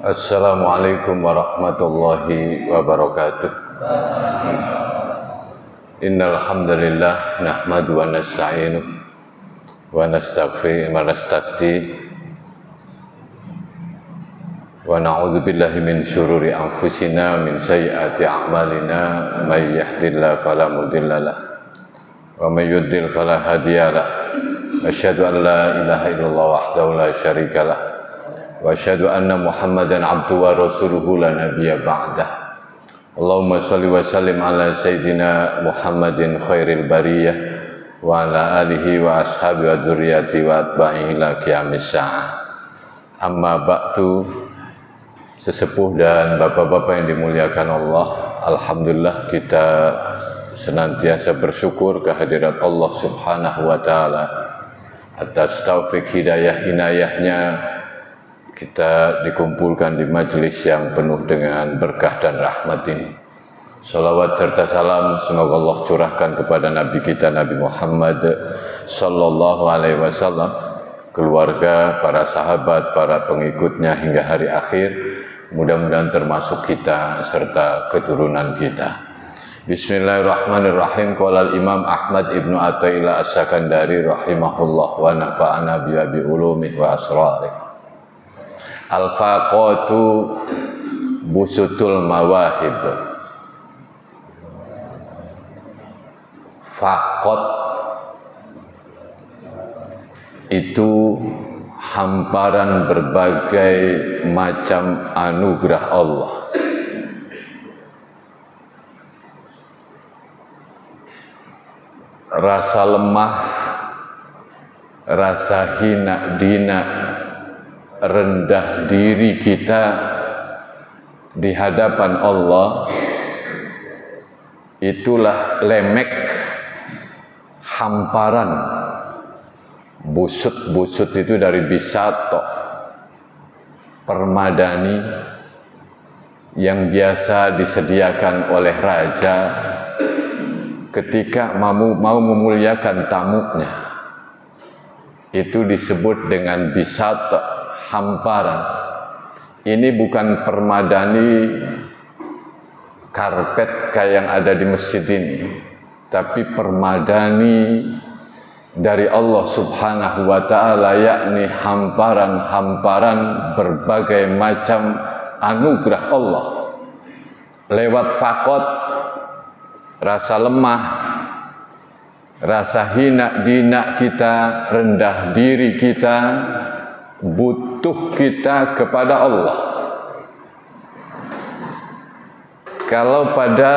Assalamualaikum warahmatullahi wabarakatuh. Innal hamdalillah nahmadu wa nasta'inu wa nastaghfiru wa nastahdi wa na'udzu billahi min syururi anfusina min sayyiati a'malina may yahdihillahu fala mudhillalah wa may yudlil fala hadiyalah. Asyhadu an la ilaha illallah wahdahu la syarikalah wa asyhadu anna Muhammadan abduhu wa rasuluhu la nabiyya ba'dah. Allahumma shalli wa sallim ala sayyidina Muhammadin khairil bariyah wa ala alihi wa ashabi wa dzurriyyati wa atba'ihi ila qiyamis sa'ah. Amma ba'du, sesepuh dan bapak-bapak yang dimuliakan Allah, alhamdulillah kita senantiasa bersyukur kehadirat Allah Subhanahu wa taala atas taufik hidayah inayahnya. Kita dikumpulkan di majelis yang penuh dengan berkah dan rahmat ini. Salawat serta salam semoga Allah curahkan kepada Nabi kita Nabi Muhammad sallallahu alaihi wasallam, keluarga, para sahabat, para pengikutnya hingga hari akhir. Mudah-mudahan termasuk kita serta keturunan kita. Bismillahirrahmanirrahim. Qala al-Imam Ahmad ibnu Athaillah as-Sakandari rahimahullah wa nafa'ana bi ulumih wa asrarih. Al-faqatu busutul mawahib. Faqat itu hamparan berbagai macam anugerah Allah. Rasa lemah, rasa hina dina, rendah diri kita di hadapan Allah, itulah lemek, hamparan. Busut itu dari bisato, permadani yang biasa disediakan oleh raja ketika mau memuliakan tamunya. Itu disebut dengan bisato, hamparan. Ini bukan permadani karpet kayak yang ada di masjid ini, tapi permadani dari Allah Subhanahu wa ta'ala, yakni hamparan-hamparan berbagai macam anugerah Allah. Lewat faqat, rasa lemah, rasa hina dina kita, rendah diri kita, butuh kita kepada Allah. Kalau pada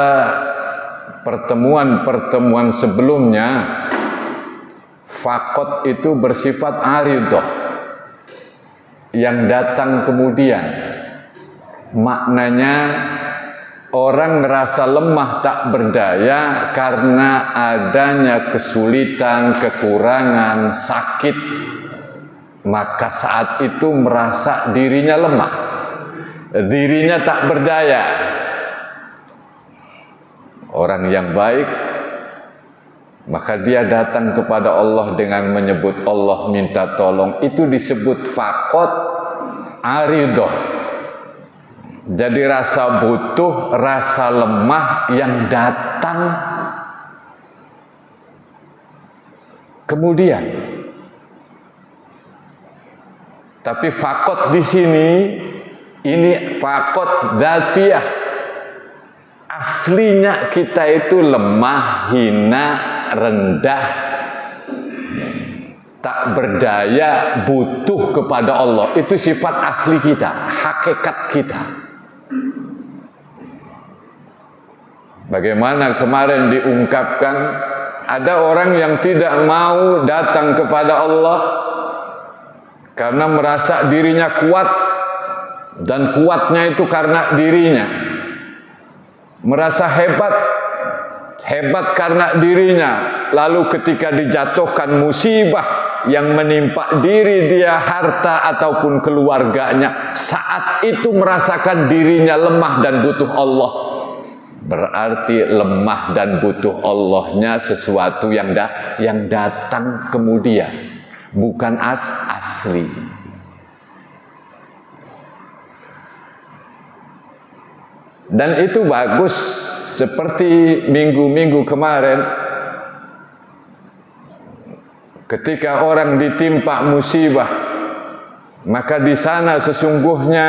pertemuan-pertemuan sebelumnya, faqat itu bersifat aridah, yang datang kemudian. Maknanya orang merasa lemah tak berdaya karena adanya kesulitan, kekurangan, sakit. Maka saat itu merasa dirinya lemah, dirinya tak berdaya. Orang yang baik, maka dia datang kepada Allah dengan menyebut Allah, minta tolong. Itu disebut faqat aridah. Jadi rasa butuh, rasa lemah yang datang kemudian. Tapi faqat di sini ini faqat dzatiyah. Aslinya kita itu lemah, hina, rendah, tak berdaya, butuh kepada Allah. Itu sifat asli kita, hakikat kita. Bagaimana kemarin diungkapkan, ada orang yang tidak mau datang kepada Allah karena merasa dirinya kuat, dan kuatnya itu karena dirinya. Merasa hebat karena dirinya. Lalu ketika dijatuhkan musibah yang menimpa diri dia, harta ataupun keluarganya, saat itu merasakan dirinya lemah dan butuh Allah. Berarti lemah dan butuh Allahnya sesuatu yang datang kemudian, bukan asli. Dan itu bagus, seperti minggu-minggu kemarin ketika orang ditimpa musibah, maka di sana sesungguhnya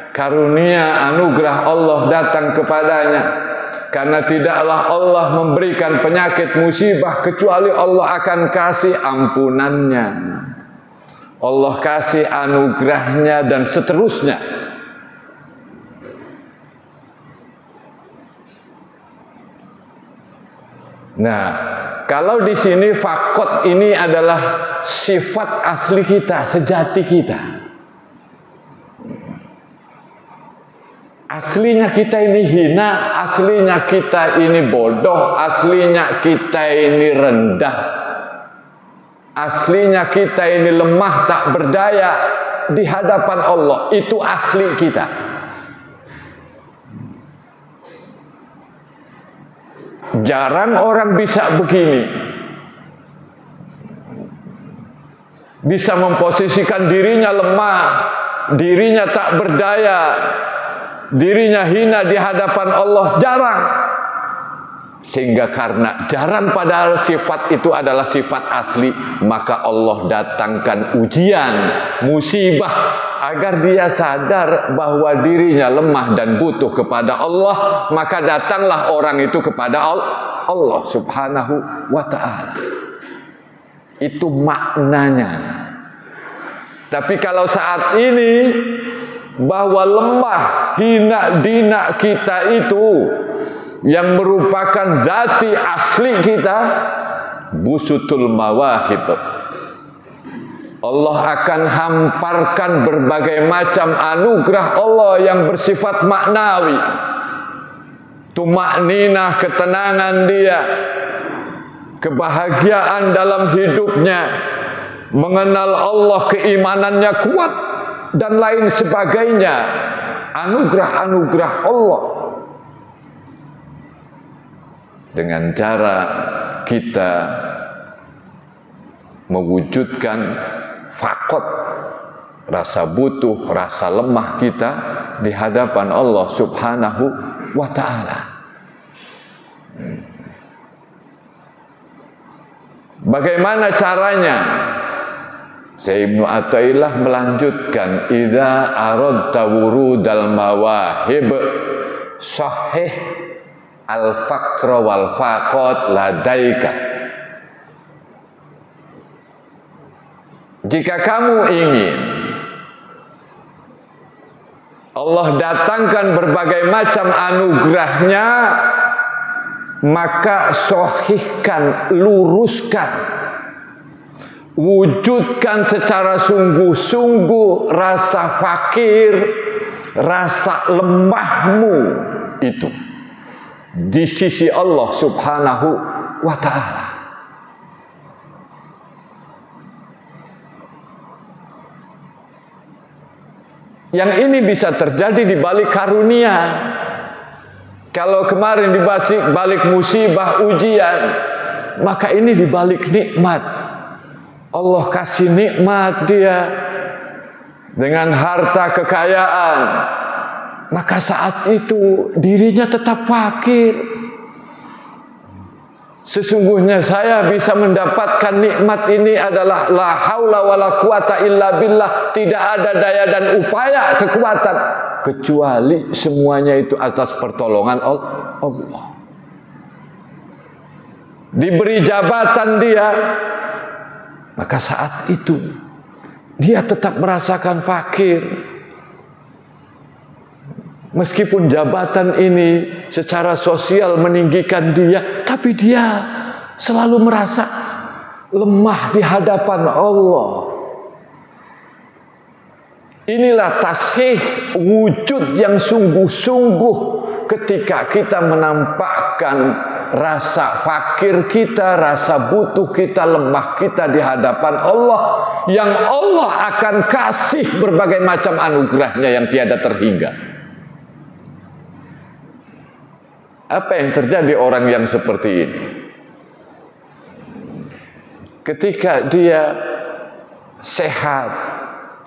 karunia anugerah Allah datang kepadanya. Karena tidaklah Allah memberikan penyakit musibah kecuali Allah akan kasih ampunannya, Allah kasih anugerahnya, dan seterusnya. Nah, kalau di sini fakot ini adalah sifat asli kita, sejati kita. Aslinya kita ini hina, aslinya kita ini bodoh, aslinya kita ini rendah, aslinya kita ini lemah, tak berdaya di hadapan Allah. Itu asli kita. Jarang orang bisa begini, bisa memposisikan dirinya lemah, dirinya tak berdaya, dirinya hina di hadapan Allah. Jarang. Sehingga karena jarang, padahal sifat itu adalah sifat asli, maka Allah datangkan ujian, musibah, agar dia sadar bahwa dirinya lemah dan butuh kepada Allah. Maka datanglah orang itu kepada Allah subhanahu wa ta'ala. Itu maknanya. Tapi kalau saat ini bahwa lemah, hina, dina kita itu yang merupakan zati asli kita, busutul mawahib, Allah akan hamparkan berbagai macam anugerah Allah yang bersifat maknawi. Tumakninah, ketenangan dia, kebahagiaan dalam hidupnya, mengenal Allah, keimanannya kuat, dan lain sebagainya. Anugerah-anugerah Allah. Dengan cara kita mewujudkan fakot, rasa butuh, rasa lemah kita di hadapan Allah subhanahu wa ta'ala. Bagaimana caranya? Syekh Ibnu Athaillah melanjutkan, idza aradta wurudal mawahib sahih al-faqra wal faqat ladaika. Jika kamu ingin Allah datangkan berbagai macam anugerahnya, maka sahihkan, luruskan, wujudkan secara sungguh-sungguh rasa fakir, rasa lemahmu itu di sisi Allah subhanahu wa ta'ala. Yang ini bisa terjadi di balik karunia. Kalau kemarin di balik musibah, ujian, maka ini di balik nikmat. Allah kasih nikmat dia dengan harta kekayaan, maka saat itu dirinya tetap fakir. Sesungguhnya saya bisa mendapatkan nikmat ini adalah la haula wala quwata illa billah. Tidak ada daya dan upaya kekuatan kecuali semuanya itu atas pertolongan Allah. Diberi jabatan dia, maka saat itu dia tetap merasakan fakir. Meskipun jabatan ini secara sosial meninggikan dia, tapi dia selalu merasa lemah di hadapan Allah. Inilah tashih, wujud yang sungguh-sungguh ketika kita menampakkan rasa fakir kita, rasa butuh kita, lemah kita di hadapan Allah, yang Allah akan kasih berbagai macam anugerahnya yang tiada terhingga. Apa yang terjadi orang yang seperti ini? Ketika dia sehat,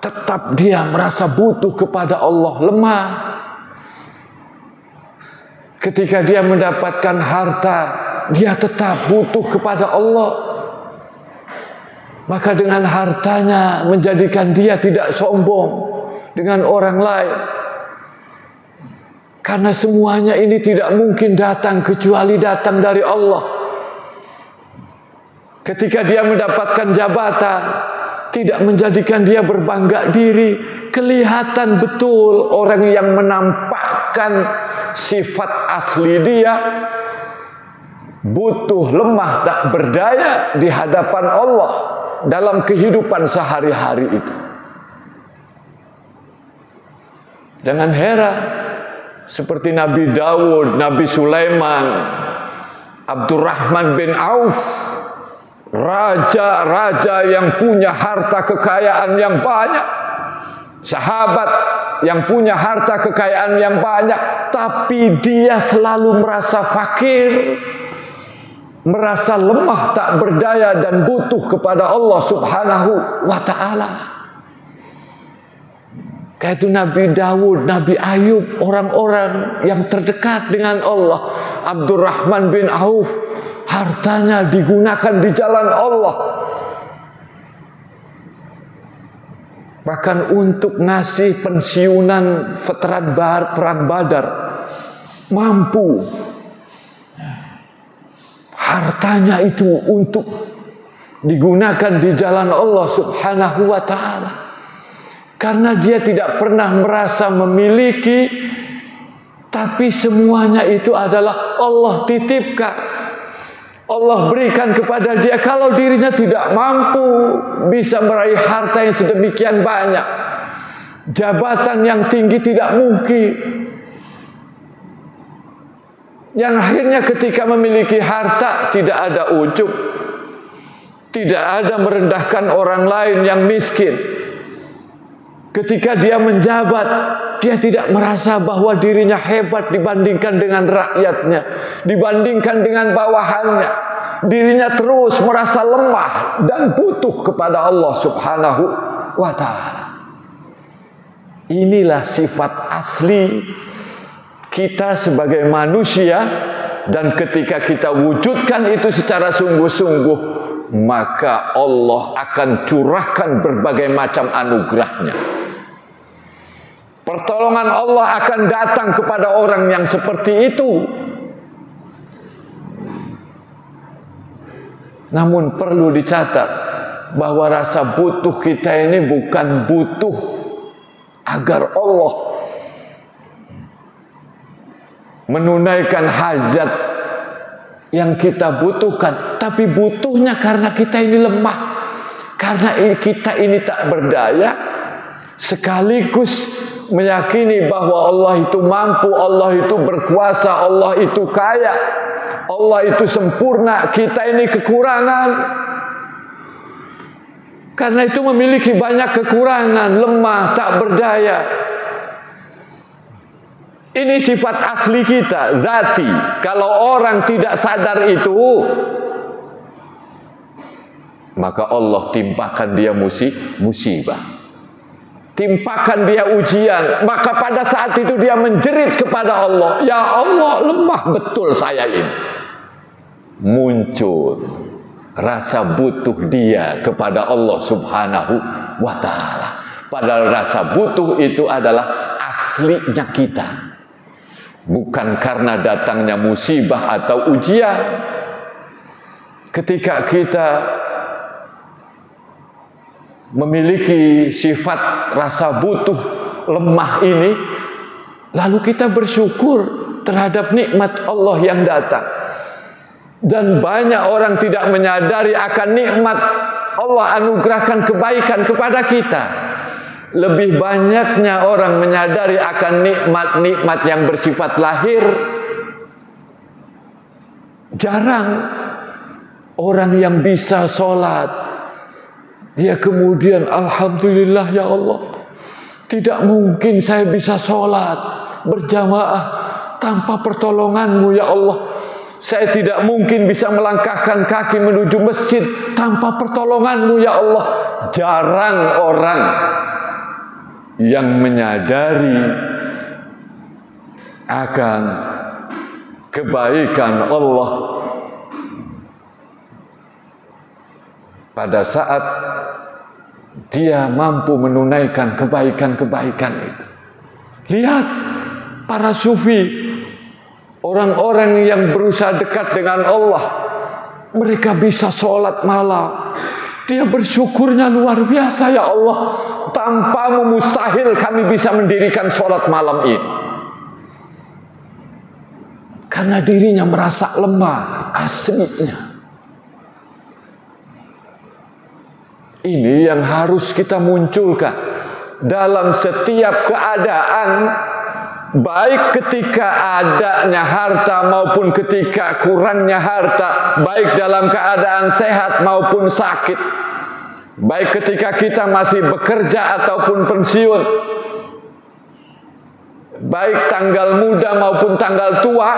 tetap dia merasa butuh kepada Allah, lemah. Ketika dia mendapatkan harta, dia tetap butuh kepada Allah. Maka dengan hartanya menjadikan dia tidak sombong dengan orang lain. Karena semuanya ini tidak mungkin datang kecuali datang dari Allah. Ketika dia mendapatkan jabatan, tidak menjadikan dia berbangga diri. Kelihatan betul orang yang menampakkan sifat asli dia butuh, lemah, tak berdaya di hadapan Allah dalam kehidupan sehari-hari itu. Jangan heran, seperti Nabi Daud, Nabi Sulaiman, Abdurrahman bin Auf, raja-raja yang punya harta kekayaan yang banyak, sahabat yang punya harta kekayaan yang banyak, tapi dia selalu merasa fakir, merasa lemah, tak berdaya dan butuh kepada Allah Subhanahu wa ta'ala. Kayak itu Nabi Daud, Nabi Ayub, orang-orang yang terdekat dengan Allah. Abdurrahman bin Auf, hartanya digunakan di jalan Allah. Bahkan untuk ngasih pensiunan veteran perang Badar, mampu. Hartanya itu untuk digunakan di jalan Allah Subhanahu wa ta'ala. Karena dia tidak pernah merasa memiliki, tapi semuanya itu adalah Allah titipkan, Allah berikan kepada dia. Kalau dirinya tidak mampu bisa meraih harta yang sedemikian banyak, jabatan yang tinggi tidak mungkin. Yang akhirnya ketika memiliki harta tidak ada ujub, tidak ada merendahkan orang lain yang miskin. Ketika dia menjabat, dia tidak merasa bahwa dirinya hebat dibandingkan dengan rakyatnya, dibandingkan dengan bawahannya. Dirinya terus merasa lemah dan butuh kepada Allah Subhanahu wa ta'ala. Inilah sifat asli kita sebagai manusia, dan ketika kita wujudkan itu secara sungguh-sungguh, maka Allah akan curahkan berbagai macam anugerahnya. Pertolongan Allah akan datang kepada orang yang seperti itu. Namun perlu dicatat bahwa rasa butuh kita ini bukan butuh agar Allah menunaikan hajat yang kita butuhkan, tapi butuhnya karena kita ini lemah, karena kita ini tak berdaya, sekaligus meyakini bahwa Allah itu mampu, Allah itu berkuasa, Allah itu kaya, Allah itu sempurna, kita ini kekurangan. Karena itu memiliki banyak kekurangan, lemah, tak berdaya. Ini sifat asli kita, zati. Kalau orang tidak sadar itu, maka Allah timpakan dia musibah, timpakan dia ujian. Maka pada saat itu dia menjerit kepada Allah, ya Allah, lemah betul saya ini. Muncul rasa butuh dia kepada Allah Subhanahu wa ta'ala. Padahal rasa butuh itu adalah aslinya kita, bukan karena datangnya musibah atau ujian. Ketika kita memiliki sifat rasa butuh, lemah ini, lalu kita bersyukur terhadap nikmat Allah yang datang. Dan banyak orang tidak menyadari akan nikmat Allah anugerahkan kebaikan kepada kita. Lebih banyaknya orang menyadari akan nikmat-nikmat yang bersifat lahir. Jarang orang yang bisa sholat, dia kemudian alhamdulillah ya Allah, tidak mungkin saya bisa sholat berjamaah tanpa pertolonganmu ya Allah. Saya tidak mungkin bisa melangkahkan kaki menuju masjid tanpa pertolonganmu ya Allah. Jarang orang yang menyadari akan kebaikan Allah pada saat dia mampu menunaikan kebaikan-kebaikan itu. Lihat para sufi, orang-orang yang berusaha dekat dengan Allah, mereka bisa sholat malam. Dia bersyukurnya luar biasa, ya Allah, tanpamu mustahil kami bisa mendirikan sholat malam ini. Karena dirinya merasa lemah aslinya. Ini yang harus kita munculkan dalam setiap keadaan, baik ketika adanya harta maupun ketika kurangnya harta, baik dalam keadaan sehat maupun sakit, baik ketika kita masih bekerja ataupun pensiun, baik tanggal muda maupun tanggal tua,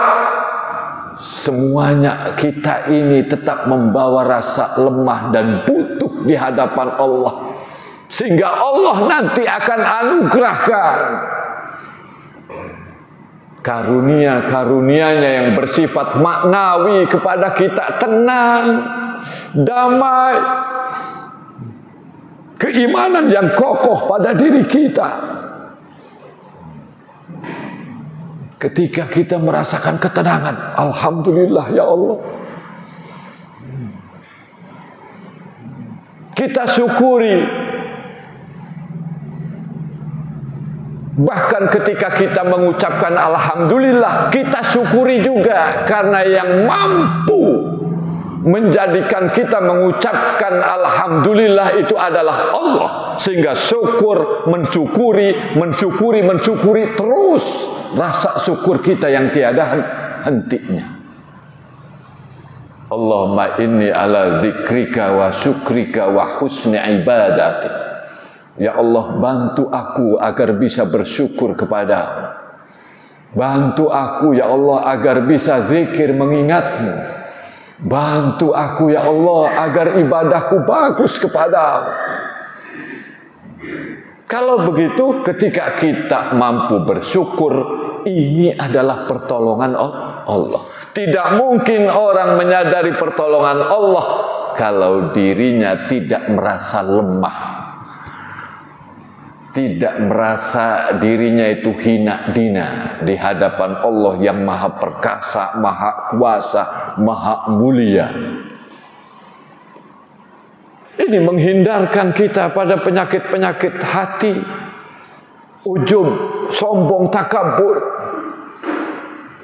semuanya kita ini tetap membawa rasa lemah dan butuh di hadapan Allah, sehingga Allah nanti akan anugerahkan karunia-karunianya yang bersifat maknawi kepada kita, tenang, damai, keimanan yang kokoh pada diri kita. Ketika kita merasakan ketenangan, alhamdulillah ya Allah, kita syukuri. Bahkan ketika kita mengucapkan alhamdulillah, kita syukuri juga, karena yang mampu menjadikan kita mengucapkan alhamdulillah itu adalah Allah. Sehingga syukur, mensyukuri terus rasa syukur kita yang tiada hentinya. Allahumma inni ala dzikrika wa syukrika wa husni ibadati. Ya Allah, bantu aku agar bisa bersyukur kepadamu. Bantu aku ya Allah agar bisa zikir mengingatmu. Bantu aku ya Allah agar ibadahku bagus kepadamu. Kalau begitu, ketika kita mampu bersyukur, ini adalah pertolongan Allah. Tidak mungkin orang menyadari pertolongan Allah kalau dirinya tidak merasa lemah, tidak merasa dirinya itu hina dina di hadapan Allah yang maha perkasa, maha kuasa, maha mulia. Ini menghindarkan kita pada penyakit-penyakit hati, ujub, sombong, takabur,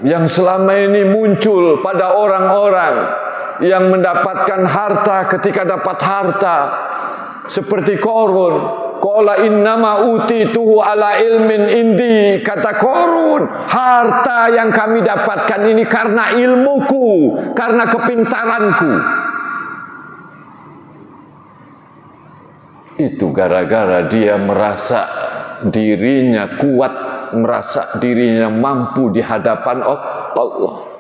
yang selama ini muncul pada orang-orang yang mendapatkan harta ketika dapat harta, seperti Qarun. Qala innama utituhu ala ilmin indi, kata Qarun, harta yang kami dapatkan ini karena ilmuku, karena kepintaranku. Itu gara-gara dia merasa dirinya kuat, merasa dirinya mampu di hadapan Allah.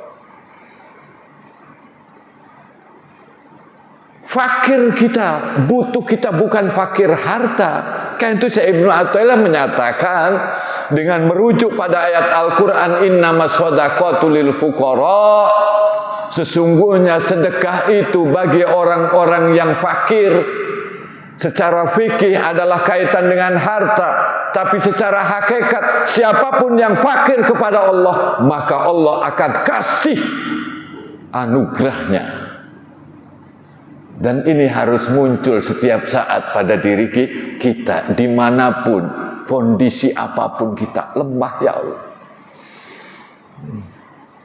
Fakir kita, butuh kita bukan fakir harta. Kan itu Ibnu Athaillah menyatakan dengan merujuk pada ayat Al-Quran, innamas shadaqatu lil fuqara, sesungguhnya sedekah itu bagi orang-orang yang fakir. Secara fikih adalah kaitan dengan harta, tapi secara hakikat siapapun yang fakir kepada Allah, maka Allah akan kasih anugerahnya. Dan ini harus muncul setiap saat pada diri kita, dimanapun, kondisi apapun kita, lemah ya Allah.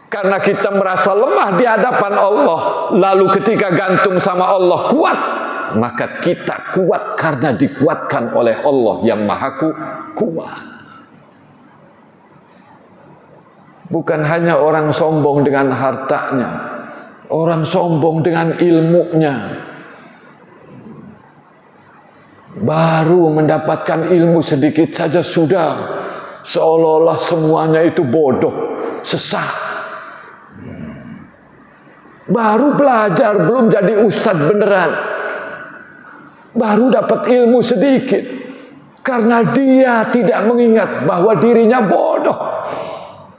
Karena kita merasa lemah di hadapan Allah, lalu ketika gantung sama Allah kuat, maka kita kuat karena dikuatkan oleh Allah yang maha kuat. Bukan hanya orang sombong dengan hartanya, orang sombong dengan ilmunya. Baru mendapatkan ilmu sedikit saja sudah seolah-olah semuanya itu bodoh, sesat. Baru belajar, belum jadi ustadz beneran, baru dapat ilmu sedikit, karena dia tidak mengingat bahwa dirinya bodoh.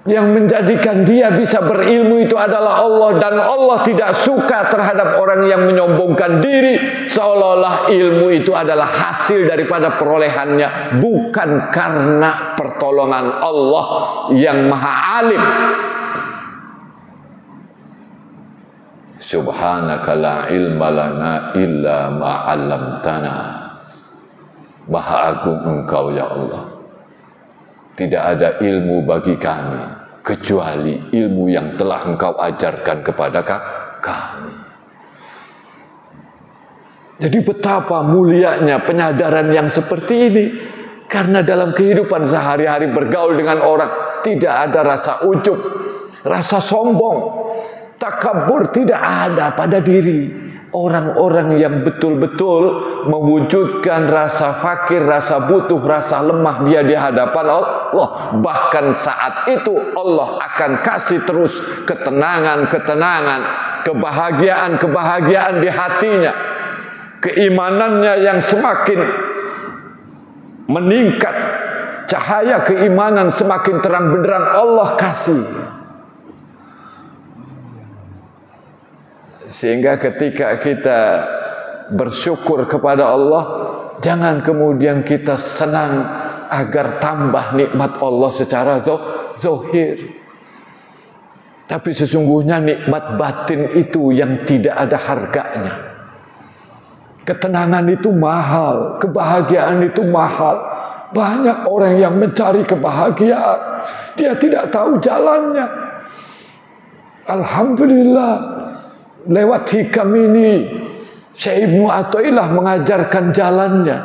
Yang menjadikan dia bisa berilmu itu adalah Allah, dan Allah tidak suka terhadap orang yang menyombongkan diri seolah-olah ilmu itu adalah hasil daripada perolehannya, bukan karena pertolongan Allah yang Maha Alim. Subhanaka la ilma lana illa ma 'allamtana. Maha agung Engkau ya Allah. Tidak ada ilmu bagi kami kecuali ilmu yang telah Engkau ajarkan kepada kami. Jadi betapa mulianya penyadaran yang seperti ini. Karena dalam kehidupan sehari-hari bergaul dengan orang, tidak ada rasa ujub, rasa sombong, takabur tidak ada pada diri. Orang-orang yang betul-betul mewujudkan rasa fakir, rasa butuh, rasa lemah dia di hadapan Allah. Bahkan saat itu Allah akan kasih terus ketenangan-ketenangan, kebahagiaan-kebahagiaan di hatinya. Keimanannya yang semakin meningkat, cahaya keimanan semakin terang benderang Allah kasih. Sehingga ketika kita bersyukur kepada Allah, jangan kemudian kita senang agar tambah nikmat Allah secara zahir. Tapi sesungguhnya nikmat batin itu yang tidak ada harganya. Ketenangan itu mahal, kebahagiaan itu mahal. Banyak orang yang mencari kebahagiaan, dia tidak tahu jalannya. Alhamdulillah, lewat hikam ini Syekh Ibnu Athaillah mengajarkan jalannya.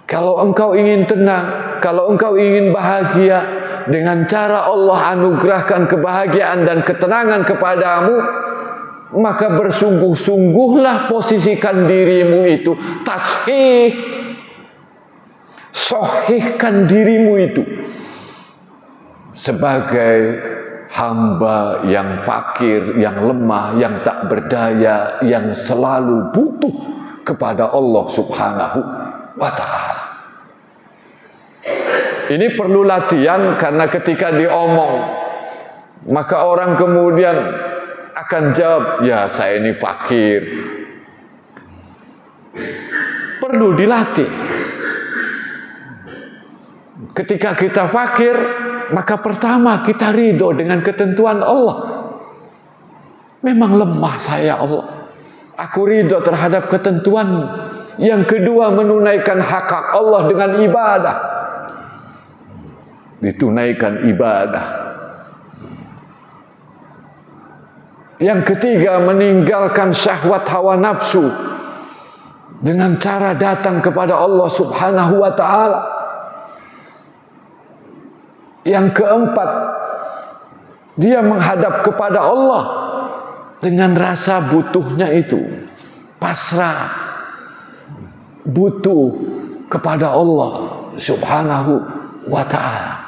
Kalau engkau ingin tenang, kalau engkau ingin bahagia, dengan cara Allah anugerahkan kebahagiaan dan ketenangan kepadamu, maka bersungguh-sungguhlah posisikan dirimu itu tashih, sohihkan dirimu itu sebagai hamba yang fakir, yang lemah, yang tak berdaya, yang selalu butuh kepada Allah Subhanahu wa Ta'ala. Ini perlu latihan, karena ketika diomong, maka orang kemudian akan jawab, ya saya ini fakir. Perlu dilatih. Ketika kita fakir, maka pertama kita ridho dengan ketentuan Allah. Memang lemah saya Allah, aku ridho terhadap ketentuan. Yang kedua, menunaikan hak Allah dengan ibadah. Ditunaikan ibadah. Yang ketiga, meninggalkan syahwat hawa nafsu dengan cara datang kepada Allah Subhanahu wa Ta'ala. Yang keempat, dia menghadap kepada Allah dengan rasa butuhnya itu, pasrah, butuh kepada Allah Subhanahu wa Ta'ala.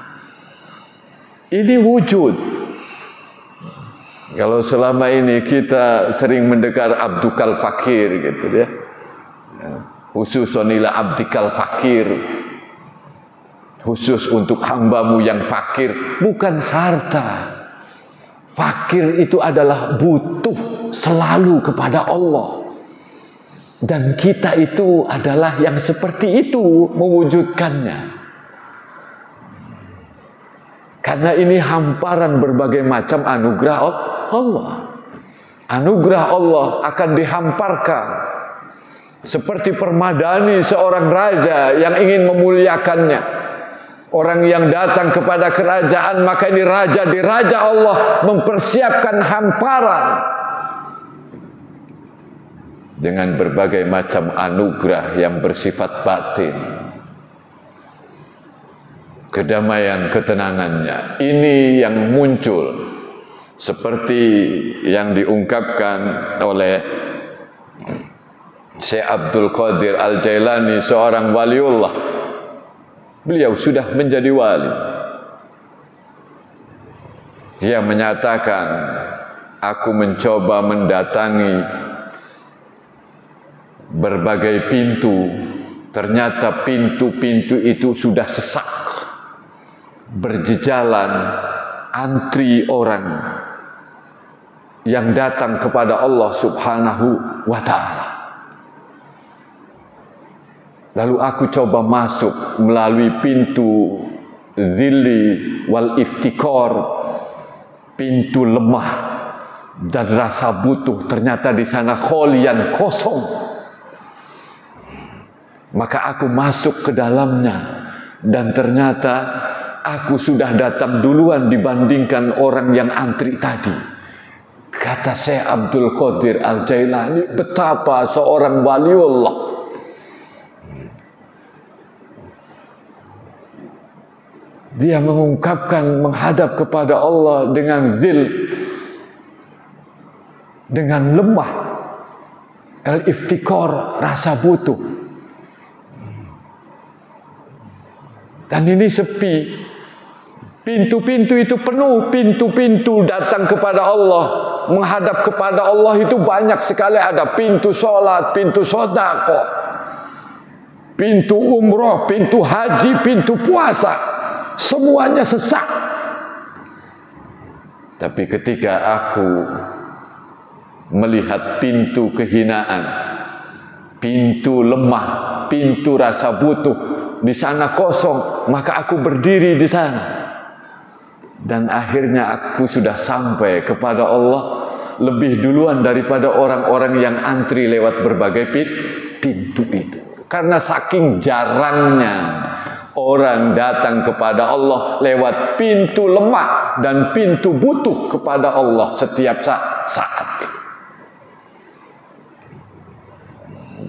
Ini wujud. Kalau selama ini kita sering mendengar abdukal fakir gitu ya, khususon ila abdikal fakir, khusus untuk hambamu yang fakir, bukan harta. Fakir itu adalah butuh selalu kepada Allah. Dan kita itu adalah yang seperti itu mewujudkannya. Karena ini hamparan berbagai macam anugerah Allah. Anugerah Allah akan dihamparkan seperti permadani seorang raja yang ingin memuliakannya. Orang yang datang kepada kerajaan, maka ini raja di raja Allah mempersiapkan hamparan dengan berbagai macam anugerah yang bersifat batin. Kedamaian, ketenangannya ini yang muncul seperti yang diungkapkan oleh Syekh Abdul Qadir Al-Jailani, seorang waliullah. Beliau sudah menjadi wali. Dia menyatakan, aku mencoba mendatangi berbagai pintu, ternyata pintu-pintu itu sudah sesak, berjejalan, antri orang yang datang kepada Allah Subhanahu wa ta'ala. Lalu aku coba masuk melalui pintu zilli wal iftikor, pintu lemah dan rasa butuh. Ternyata di sana kholian, kosong. Maka aku masuk ke dalamnya dan ternyata aku sudah datang duluan dibandingkan orang yang antri tadi. Kata Syekh Abdul Qadir Al-Jailani, betapa seorang waliullah dia mengungkapkan menghadap kepada Allah dengan zil, dengan lemah, al-iftikor, rasa butuh. Dan ini sepi. Pintu-pintu itu penuh, pintu-pintu datang kepada Allah, menghadap kepada Allah itu banyak sekali. Ada pintu sholat, pintu sedekah, pintu umroh, pintu haji, pintu puasa. Semuanya sesak. Tapi ketika aku melihat pintu kehinaan, pintu lemah, pintu rasa butuh di sana kosong, maka aku berdiri di sana. Dan akhirnya aku sudah sampai kepada Allah lebih duluan daripada orang-orang yang antri lewat berbagai pintu itu. Karena saking jarangnya orang datang kepada Allah lewat pintu lemah dan pintu butuh kepada Allah setiap saat itu.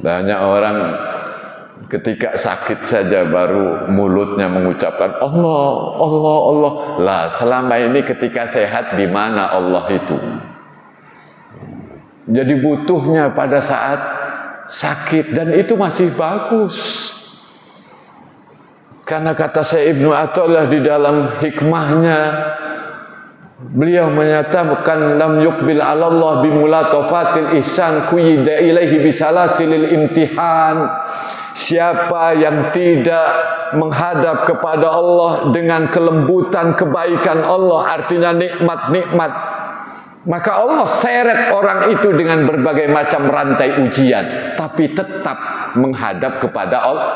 Banyak orang ketika sakit saja baru mulutnya mengucapkan Allah, Allah, Allah. Lah, selama ini ketika sehat di mana Allah itu? Jadi butuhnya pada saat sakit, dan itu masih bagus. Karena kata Syekh Ibnu Athaillah di dalam hikmahnya, beliau menyatakan lam yuqbil 'ala Allah bimulatafatil ihsan quyida ilaihi bisalasilil imtihan. Siapa yang tidak menghadap kepada Allah dengan kelembutan kebaikan Allah, artinya nikmat-nikmat, maka Allah seret orang itu dengan berbagai macam rantai ujian, tapi tetap menghadap kepada Allah.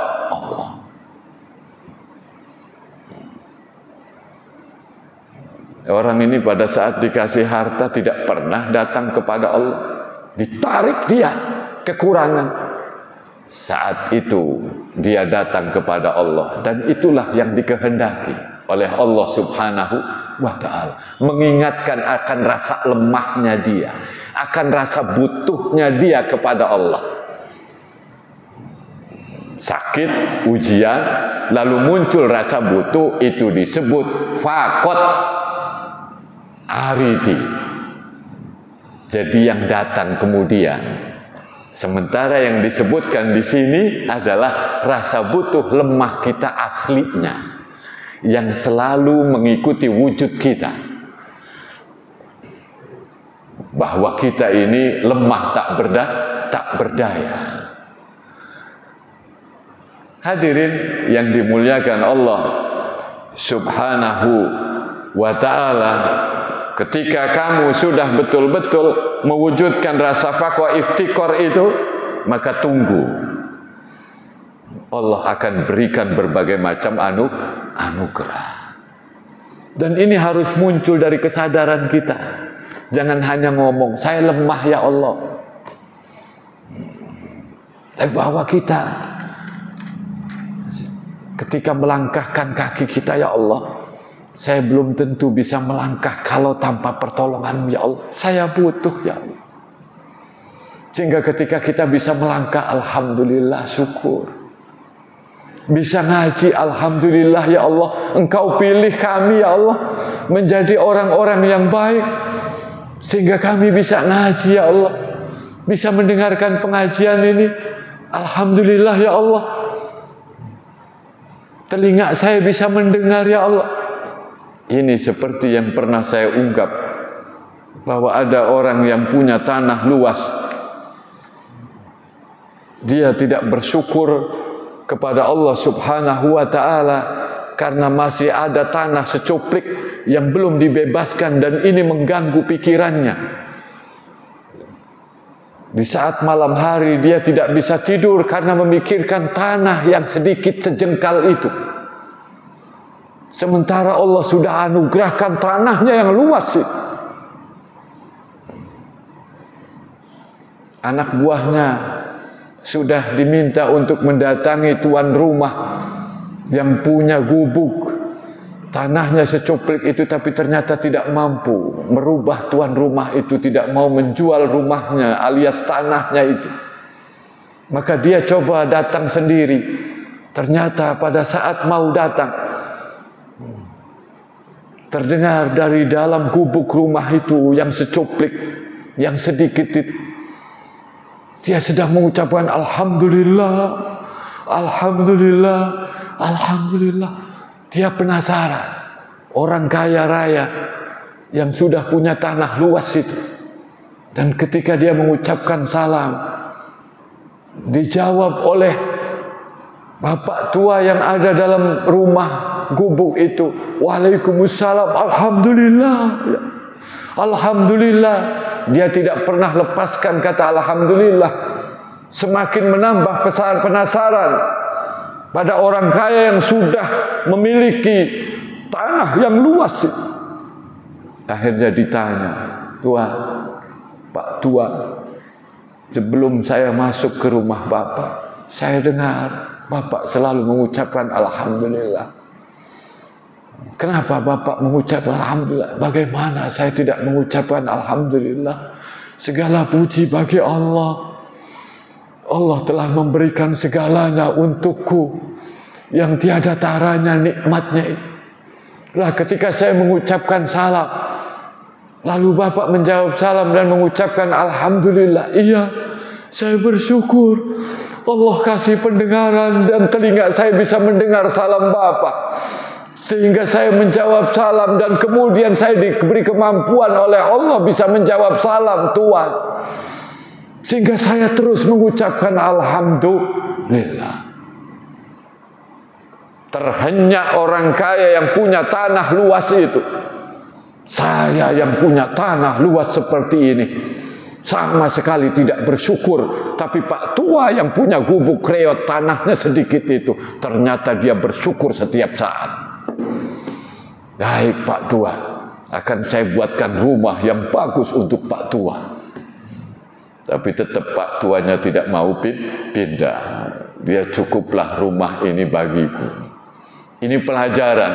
Orang ini pada saat dikasih harta tidak pernah datang kepada Allah, ditarik dia kekurangan. Saat itu dia datang kepada Allah, dan itulah yang dikehendaki oleh Allah Subhanahu wa ta'ala. Mengingatkan akan rasa lemahnya dia, akan rasa butuhnya dia kepada Allah. Sakit, ujian, lalu muncul rasa butuh, itu disebut faqat aridi. Jadi yang datang kemudian. Sementara yang disebutkan di sini adalah rasa butuh lemah kita aslinya, yang selalu mengikuti wujud kita. Bahwa kita ini lemah tak berdaya. Hadirin yang dimuliakan Allah Subhanahu wa ta'ala, ketika kamu sudah betul-betul mewujudkan rasa faqwa iftikor itu, maka tunggu, Allah akan berikan berbagai macam anugerah. Dan ini harus muncul dari kesadaran kita. Jangan hanya ngomong saya lemah ya Allah, tapi bahwa kita ketika melangkahkan kaki kita, ya Allah, saya belum tentu bisa melangkah kalau tanpa pertolongan ya Allah. Saya butuh ya Allah. Sehingga ketika kita bisa melangkah, alhamdulillah, syukur. Bisa ngaji, alhamdulillah ya Allah. Engkau pilih kami ya Allah menjadi orang-orang yang baik, sehingga kami bisa ngaji ya Allah, bisa mendengarkan pengajian ini. Alhamdulillah ya Allah. Telinga saya bisa mendengar ya Allah. Ini seperti yang pernah saya ungkap, bahwa ada orang yang punya tanah luas, dia tidak bersyukur kepada Allah Subhanahu wa ta'ala karena masih ada tanah secuplik yang belum dibebaskan dan ini mengganggu pikirannya. Di saat malam hari dia tidak bisa tidur karena memikirkan tanah yang sedikit sejengkal itu. Sementara Allah sudah anugerahkan tanahnya yang luas itu. Anak buahnya sudah diminta untuk mendatangi tuan rumah yang punya gubuk tanahnya secuplik itu, tapi ternyata tidak mampu merubah tuan rumah itu, tidak mau menjual rumahnya alias tanahnya itu. Maka dia coba datang sendiri. Ternyata pada saat mau datang, terdengar dari dalam gubuk rumah itu yang secuplik, yang sedikit itu, dia sedang mengucapkan Alhamdulillah, Alhamdulillah, Alhamdulillah. Dia penasaran, orang kaya raya yang sudah punya tanah luas itu. Dan ketika dia mengucapkan salam, dijawab oleh bapak tua yang ada dalam rumah gubuk itu, Waalaikumsalam, Alhamdulillah, Alhamdulillah. Dia tidak pernah lepaskan kata Alhamdulillah. Semakin menambah penasaran pada orang kaya yang sudah memiliki tanah yang luas. Akhirnya ditanya, Tuan, Pak Tua, sebelum saya masuk ke rumah Bapak, saya dengar Bapak selalu mengucapkan Alhamdulillah. Kenapa Bapak mengucapkan Alhamdulillah? Bagaimana saya tidak mengucapkan Alhamdulillah? Segala puji bagi Allah. Allah telah memberikan segalanya untukku, yang tiada taranya nikmatnya itu. Lah ketika saya mengucapkan salam, lalu Bapak menjawab salam dan mengucapkan Alhamdulillah, iya, saya bersyukur Allah kasih pendengaran dan telinga saya bisa mendengar salam Bapak, sehingga saya menjawab salam dan kemudian saya diberi kemampuan oleh Allah bisa menjawab salam Tuhan, sehingga saya terus mengucapkan Alhamdulillah. Terhenyak orang kaya yang punya tanah luas itu. Saya yang punya tanah luas seperti ini sama sekali tidak bersyukur. Tapi Pak Tua yang punya gubuk reot tanahnya sedikit itu, ternyata dia bersyukur setiap saat. Baik Pak Tua, akan saya buatkan rumah yang bagus untuk Pak Tua. Tapi tetap Pak Tuanya tidak mau pindah. Dia, cukuplah rumah ini bagiku. Ini pelajaran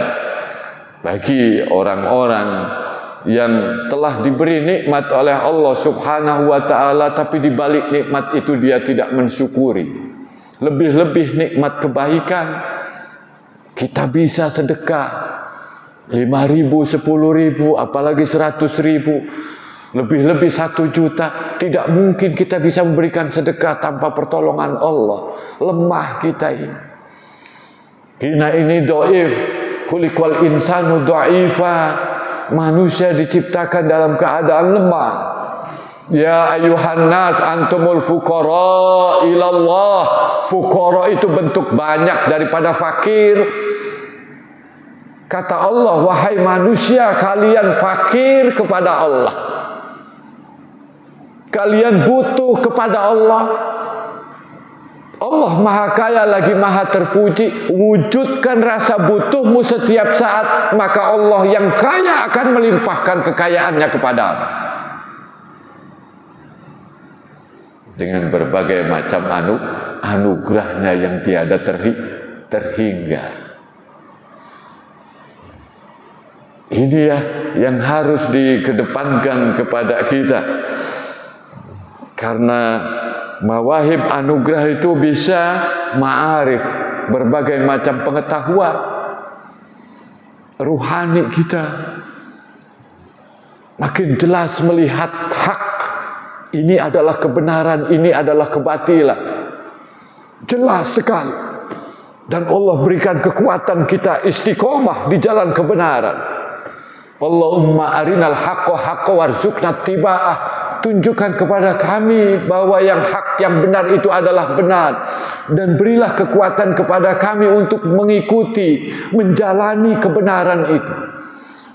bagi orang-orang yang telah diberi nikmat oleh Allah Subhanahu wa ta'ala, tapi di balik nikmat itu dia tidak mensyukuri. Lebih-lebih nikmat kebaikan, kita bisa sedekah 5.000, 10.000, apalagi 100.000, lebih-lebih 1 juta. Tidak mungkin kita bisa memberikan sedekah tanpa pertolongan Allah. Lemah kita ini. Kita ini dhaif, khuliqal insanu dhaifa. Manusia diciptakan dalam keadaan lemah. Ya ayuhan nas antumul fuqara ilallah. Fuqara itu bentuk banyak daripada fakir. Kata Allah, wahai manusia, kalian fakir kepada Allah. Kalian butuh kepada Allah. Allah maha kaya lagi maha terpuji. Wujudkan rasa butuhmu setiap saat, maka Allah yang kaya akan melimpahkan kekayaannya kepadamu dengan berbagai macam anugerahnya yang tiada terhingga. Ini ya yang harus dikedepankan kepada kita, karena mawahib anugerah itu bisa ma'arif, berbagai macam pengetahuan ruhani kita. Makin jelas melihat hak, ini adalah kebenaran, ini adalah kebatilan. Jelas sekali. Dan Allah berikan kekuatan kita istiqomah di jalan kebenaran. Allahumma arinal haqqa haqqa warzuqna tiba'ah. Tunjukkan kepada kami bahwa yang hak, yang benar itu adalah benar, dan berilah kekuatan kepada kami untuk mengikuti, menjalani kebenaran itu.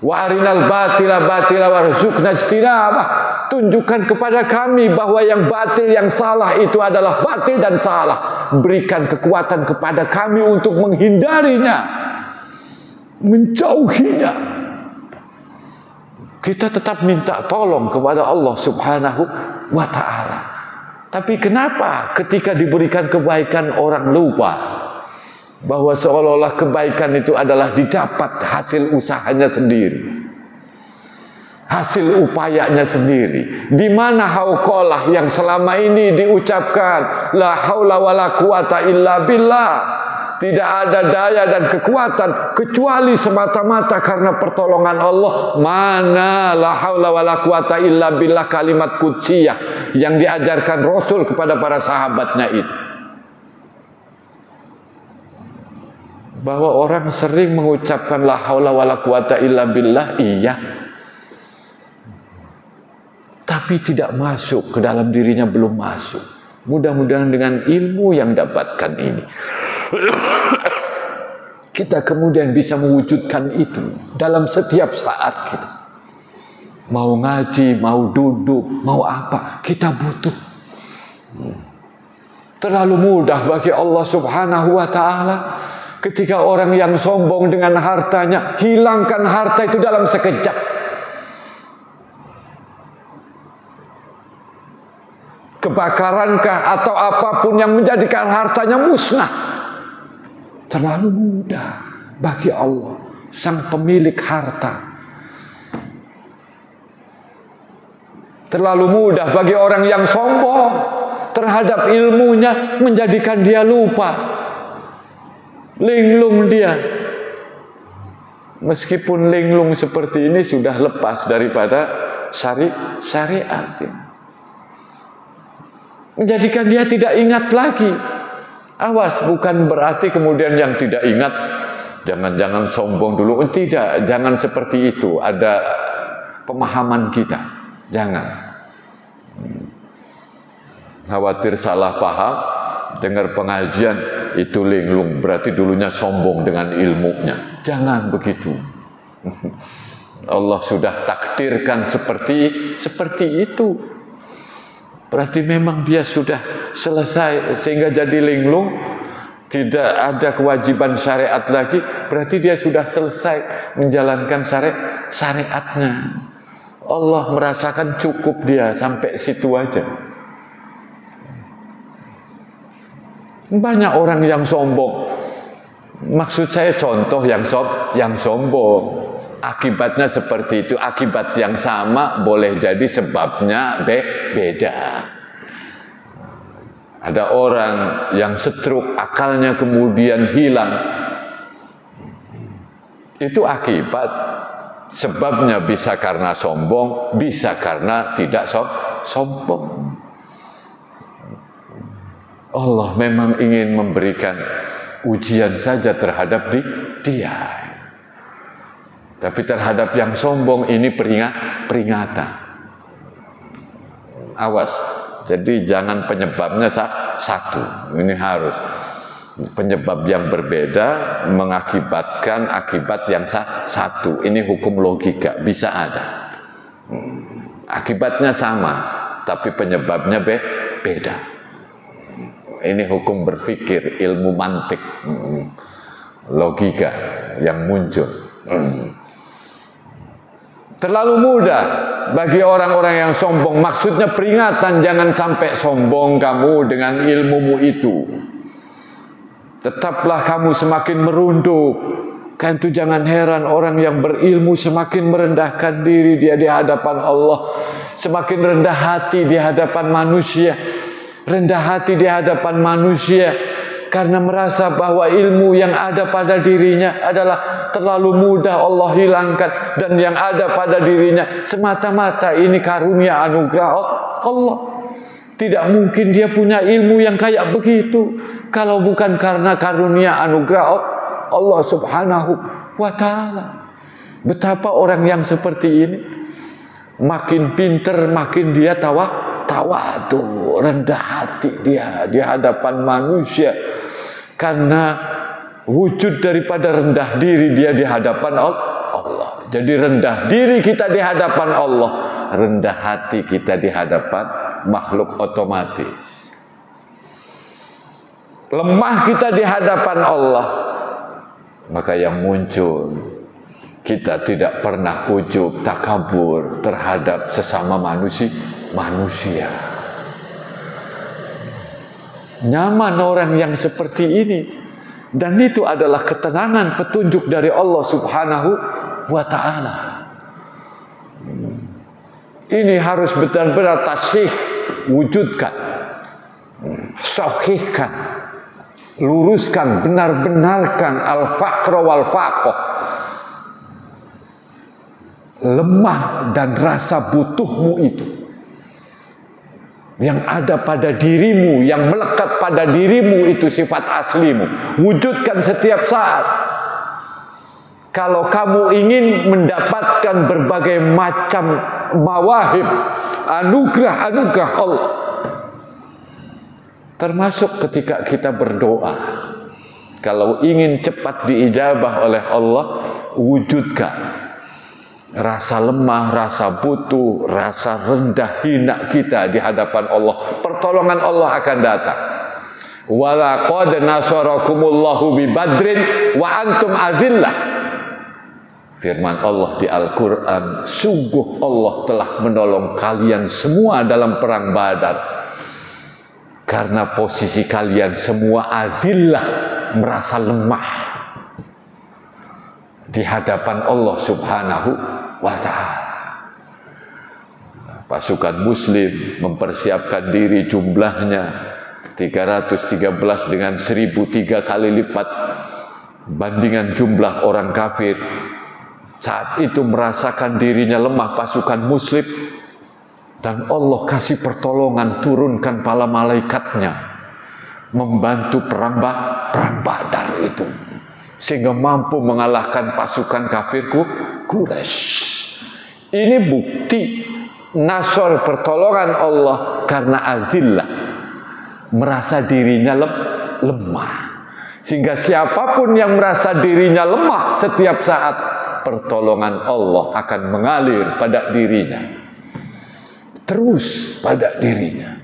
Wa arinal batila batila warzuqna ijtinabah. Tunjukkan kepada kami bahwa yang batil, yang salah itu adalah batil dan salah. Berikan kekuatan kepada kami untuk menghindarinya, menjauhinya. Kita tetap minta tolong kepada Allah Subhanahu wa ta'ala. Tapi kenapa ketika diberikan kebaikan orang lupa bahwa seolah-olah kebaikan itu adalah didapat hasil usahanya sendiri, hasil upayanya sendiri. Di mana hauqalah yang selama ini diucapkan, la haula wala quwata illa billah, tidak ada daya dan kekuatan kecuali semata-mata karena pertolongan Allah. Mana la haula wala quwata illa billah, kalimat qudsiyah yang diajarkan Rasul kepada para sahabatnya itu. Bahwa orang sering mengucapkan la haula wala quwata illa billah, iya, tapi tidak masuk ke dalam dirinya, belum masuk. Mudah-mudahan dengan ilmu yang dapatkan ini kita kemudian bisa mewujudkan itu dalam setiap saat kita. Mau ngaji, mau duduk, mau apa, kita butuh. Terlalu mudah bagi Allah Subhanahu wa ta'ala ketika orang yang sombong dengan hartanya, hilangkan harta itu dalam sekejap. Kebakarankah atau apapun yang menjadikan hartanya musnah. Terlalu mudah bagi Allah, sang pemilik harta. Terlalu mudah bagi orang yang sombong terhadap ilmunya menjadikan dia lupa, linglung dia. Meskipun linglung seperti ini sudah lepas daripada syariat, menjadikan dia tidak ingat lagi. Awas, bukan berarti kemudian yang tidak ingat jangan-jangan sombong dulu. Tidak, jangan seperti itu. Ada pemahaman kita, jangan. Khawatir salah paham, dengar pengajian itu linglung, berarti dulunya sombong dengan ilmunya. Jangan begitu. Allah sudah takdirkan seperti itu. Berarti memang dia sudah selesai sehingga jadi linglung, tidak ada kewajiban syariat lagi. Berarti dia sudah selesai menjalankan syariatnya. Allah merasakan cukup dia sampai situ aja. Banyak orang yang sombong. Maksud saya contoh yang sombong. Akibatnya seperti itu, akibat yang sama, boleh jadi sebabnya beda. Ada orang yang stroke, akalnya kemudian hilang. Itu akibat. Sebabnya bisa karena sombong, bisa karena tidak sombong. Allah memang ingin memberikan ujian saja terhadap dia. Tapi terhadap yang sombong ini peringatan. Awas. Jadi jangan penyebabnya satu. Ini harus. Penyebab yang berbeda mengakibatkan akibat yang satu. Ini hukum logika. Bisa ada. Akibatnya sama. Tapi penyebabnya beda. Ini hukum berpikir, ilmu mantik. Logika yang muncul. Terlalu mudah bagi orang-orang yang sombong. Maksudnya peringatan, jangan sampai sombong kamu dengan ilmumu itu. Tetaplah kamu semakin merunduk. Kan itu jangan heran orang yang berilmu semakin merendahkan diri dia di hadapan Allah. Semakin rendah hati di hadapan manusia. Rendah hati di hadapan manusia. Karena merasa bahwa ilmu yang ada pada dirinya adalah terlalu mudah Allah hilangkan. Dan yang ada pada dirinya semata-mata ini karunia anugerah Allah. Tidak mungkin dia punya ilmu yang kayak begitu kalau bukan karena karunia anugerah Allah Subhanahu wa ta'ala. Betapa orang yang seperti ini makin pinter, makin dia tawadu, rendah hati dia di hadapan manusia. Karena wujud daripada rendah diri dia di hadapan Allah. Jadi rendah diri kita di hadapan Allah, rendah hati kita di hadapan makhluk otomatis. Lemah kita di hadapan Allah, maka yang muncul, kita tidak pernah ujub, takabur terhadap sesama manusia. Nyaman orang yang seperti ini. Dan itu adalah ketenangan, petunjuk dari Allah Subhanahu wa ta'ala. Ini harus benar-benar tasih, wujudkan, sahihkan, luruskan, benar-benarkan al-faqra wal faqah. Lemah dan rasa butuhmu itu yang ada pada dirimu, yang melekat pada dirimu, itu sifat aslimu. Wujudkan setiap saat. Kalau kamu ingin mendapatkan berbagai macam mawahib, anugerah-anugerah Allah, termasuk ketika kita berdoa, kalau ingin cepat diijabah oleh Allah, wujudkan rasa lemah, rasa butuh, rasa rendah hina kita di hadapan Allah. Pertolongan Allah akan datang. Walaqad nasarakumullahu bi Badrin wa antum adillah. Firman Allah di Al-Quran, sungguh Allah telah menolong kalian semua dalam perang Badar. Karena posisi kalian semua adillah, merasa lemah di hadapan Allah Subhanahu wa ta'ala. Pasukan muslim mempersiapkan diri, jumlahnya 313 dengan 1003 kali lipat bandingan jumlah orang kafir. Saat itu merasakan dirinya lemah pasukan muslim, dan Allah kasih pertolongan, turunkan para malaikatnya membantu perang Badar itu, sehingga mampu mengalahkan pasukan kafirku Quraisy. Ini bukti nasor, pertolongan Allah karena adillah, merasa dirinya lemah. Sehingga siapapun yang merasa dirinya lemah, setiap saat pertolongan Allah akan mengalir pada dirinya, terus pada dirinya.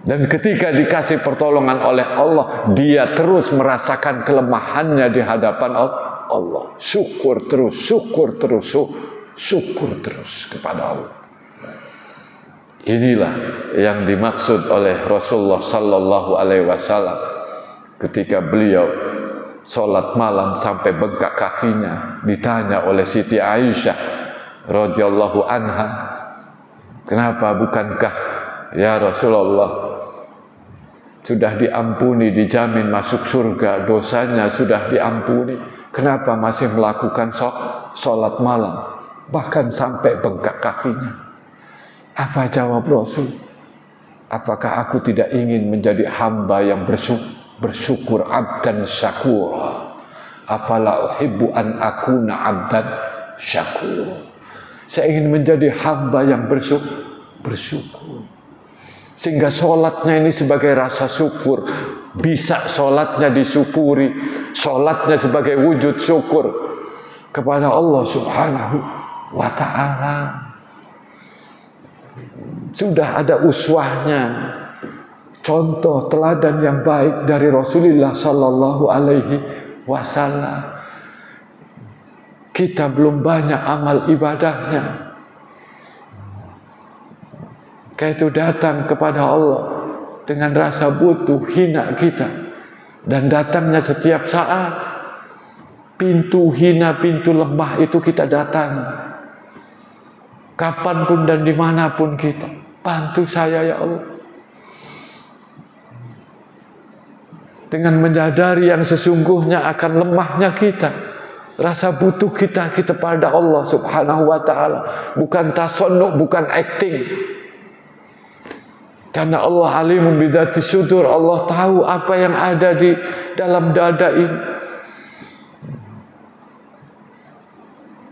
Dan ketika dikasih pertolongan oleh Allah, dia terus merasakan kelemahannya di hadapan Allah. Syukur terus, syukur terus, syukur terus kepada Allah. Inilah yang dimaksud oleh Rasulullah Sallallahu Alaihi Wasallam ketika beliau sholat malam sampai bengkak kakinya. Ditanya oleh Siti Aisyah radhiyallahu anha, kenapa, bukankah ya Rasulullah sudah diampuni, dijamin masuk surga, dosanya sudah diampuni, kenapa masih melakukan sholat malam, bahkan sampai bengkak kakinya? Apa jawab Rasul? Apakah aku tidak ingin menjadi hamba yang bersyukur, abdan syakura? Afala uhibbu an akuna abdan syakura. Saya ingin menjadi hamba yang bersyukur. Sehingga sholatnya ini sebagai rasa syukur. Bisa sholatnya disyukuri, sholatnya sebagai wujud syukur kepada Allah Subhanahu wa ta'ala. Sudah ada uswahnya, contoh teladan yang baik dari Rasulullah Sallallahu Alaihi Wasallam. Kita belum banyak amal ibadahnya. Kayak itu datang kepada Allah dengan rasa butuh, hina kita, dan datangnya setiap saat. Pintu hina, pintu lemah itu kita datang. Kapanpun dan dimanapun kita, bantu saya ya Allah. Dengan menyadari yang sesungguhnya akan lemahnya kita, rasa butuh kita pada Allah Subhanahu wa ta'ala. Bukan tasonnu, bukan acting. Karena Allah alimun bidati sudur, Allah tahu apa yang ada di dalam dada ini.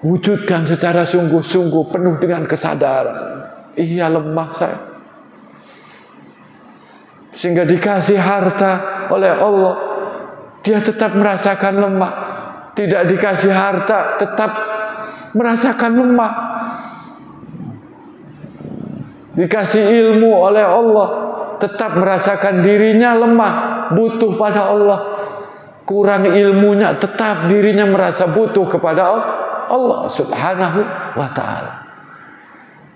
Wujudkan secara sungguh-sungguh, penuh dengan kesadaran. Iya, lemah saya. Sehingga dikasih harta oleh Allah, dia tetap merasakan lemah. Tidak dikasih harta, tetap merasakan lemah. Dikasih ilmu oleh Allah, tetap merasakan dirinya lemah, butuh pada Allah. Kurang ilmunya, tetap dirinya merasa butuh kepada Allah Subhanahu wa ta'ala.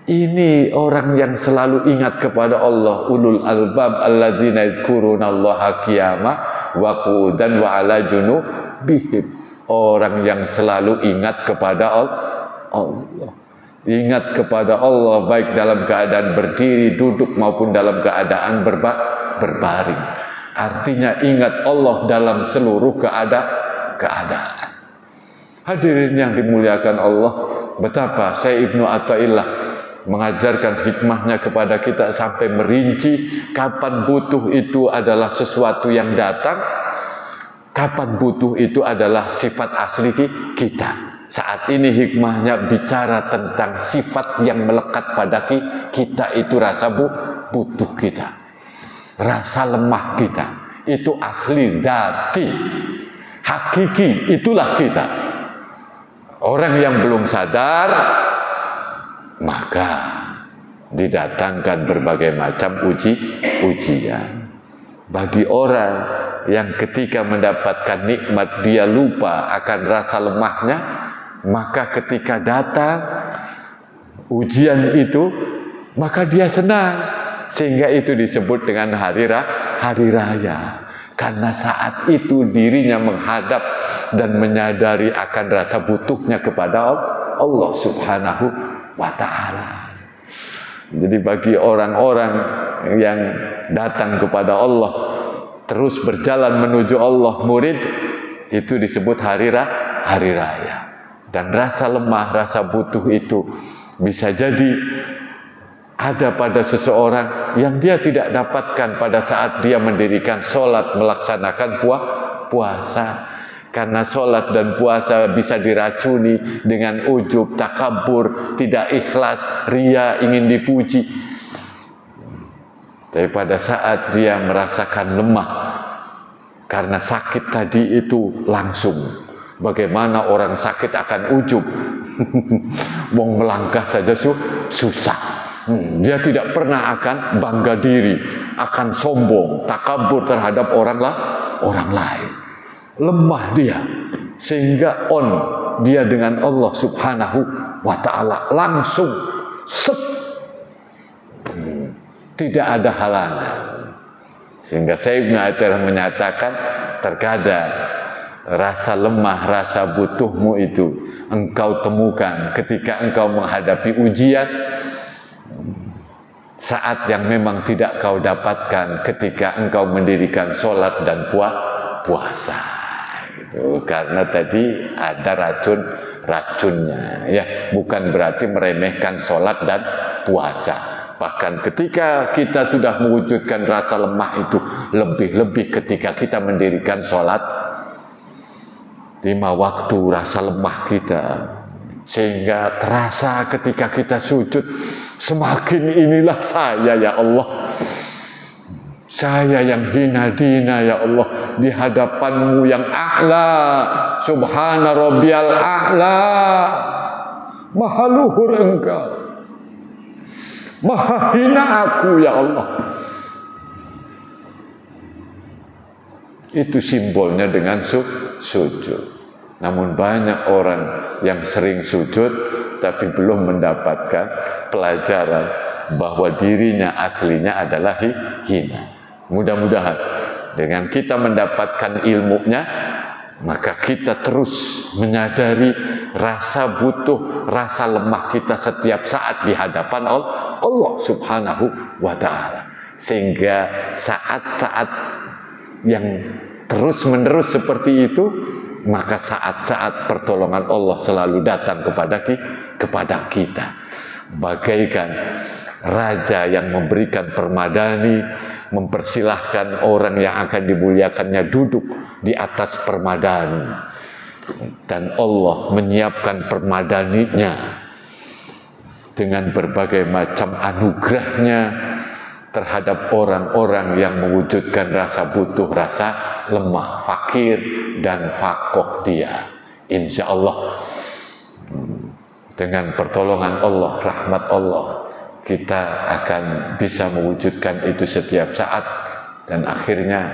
Ini orang yang selalu ingat kepada Allah, ulul albab alladzina yadhkurunallaha qiyaman wa qu'udan wa ala junubihim. Orang yang selalu ingat kepada Allah. Ingat kepada Allah baik dalam keadaan berdiri, duduk maupun dalam keadaan berbaring. Artinya ingat Allah dalam seluruh keadaan. Hadirin yang dimuliakan Allah, betapa Syekh Ibnu Athaillah mengajarkan hikmahnya kepada kita sampai merinci kapan butuh itu adalah sesuatu yang datang, kapan butuh itu adalah sifat asli kita. Saat ini hikmahnya bicara tentang sifat yang melekat pada kita, itu rasa butuh kita, rasa lemah kita, itu asli dzati, hakiki, itulah kita. Orang yang belum sadar, maka didatangkan berbagai macam ujian. Bagi orang yang ketika mendapatkan nikmat dia lupa akan rasa lemahnya, maka ketika datang ujian itu, maka dia senang, sehingga itu disebut dengan hari raya. Karena saat itu dirinya menghadap dan menyadari akan rasa butuhnya kepada Allah Subhanahu wa ta'ala. Jadi bagi orang-orang yang datang kepada Allah, terus berjalan menuju Allah, murid, itu disebut hari raya. Dan rasa lemah, rasa butuh itu bisa jadi ada pada seseorang yang dia tidak dapatkan pada saat dia mendirikan sholat, melaksanakan puasa. Karena sholat dan puasa bisa diracuni dengan ujub, takabur, tidak ikhlas, ria, ingin dipuji. Tapi pada saat dia merasakan lemah karena sakit tadi itu langsung. Bagaimana orang sakit akan ujub? Mau melangkah saja susah. Dia tidak pernah akan bangga diri, akan sombong, takabur terhadap orang lain. Lemah dia, sehingga dia dengan Allah Subhanahu wa ta'ala langsung tidak ada halangan. Sehingga Syekh Ibnu Athaillah menyatakan, terkadang rasa lemah, rasa butuhmu itu engkau temukan ketika engkau menghadapi ujian, saat yang memang tidak kau dapatkan ketika engkau mendirikan sholat dan puasa. Itu karena tadi ada racunnya, ya, bukan berarti meremehkan sholat dan puasa. Bahkan ketika kita sudah mewujudkan rasa lemah itu, lebih-lebih ketika kita mendirikan sholat 5 waktu, rasa lemah kita, sehingga terasa ketika kita sujud, semakin inilah saya ya Allah, saya yang hina dina ya Allah, di hadapanmu yang a'la, subhana rabbiyal a'la, maha luhur engkau, maha hina aku ya Allah. Itu simbolnya dengan sujud. Namun banyak orang yang sering sujud tapi belum mendapatkan pelajaran bahwa dirinya aslinya adalah hina. Mudah-mudahan dengan kita mendapatkan ilmunya, maka kita terus menyadari rasa butuh, rasa lemah kita setiap saat di hadapan Allah Subhanahu wa ta'ala. Sehingga saat-saat yang terus-menerus seperti itu, maka saat-saat pertolongan Allah selalu datang kepada kita. Bagaikan raja yang memberikan permadani, mempersilahkan orang yang akan dimuliakannya duduk di atas permadani. Dan Allah menyiapkan permadaninya dengan berbagai macam anugerahnya terhadap orang-orang yang mewujudkan rasa butuh, rasa lemah, fakir dan fakoh dia. Insya Allah dengan pertolongan Allah, rahmat Allah, kita akan bisa mewujudkan itu setiap saat, dan akhirnya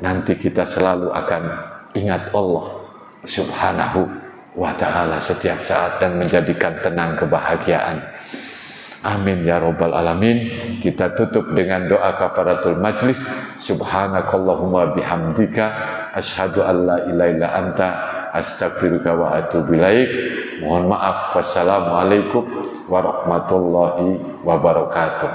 nanti kita selalu akan ingat Allah Subhanahu wa ta'ala setiap saat dan menjadikan tenang kebahagiaan. Amin ya rabbal alamin. Kita tutup dengan doa kafaratul majlis. Subhanakallahumma bihamdika asyhadu an la ilaha illa anta astaghfiruka wa atubu ilaik. Mohon maaf. Wassalamualaikum warahmatullahi wabarakatuh.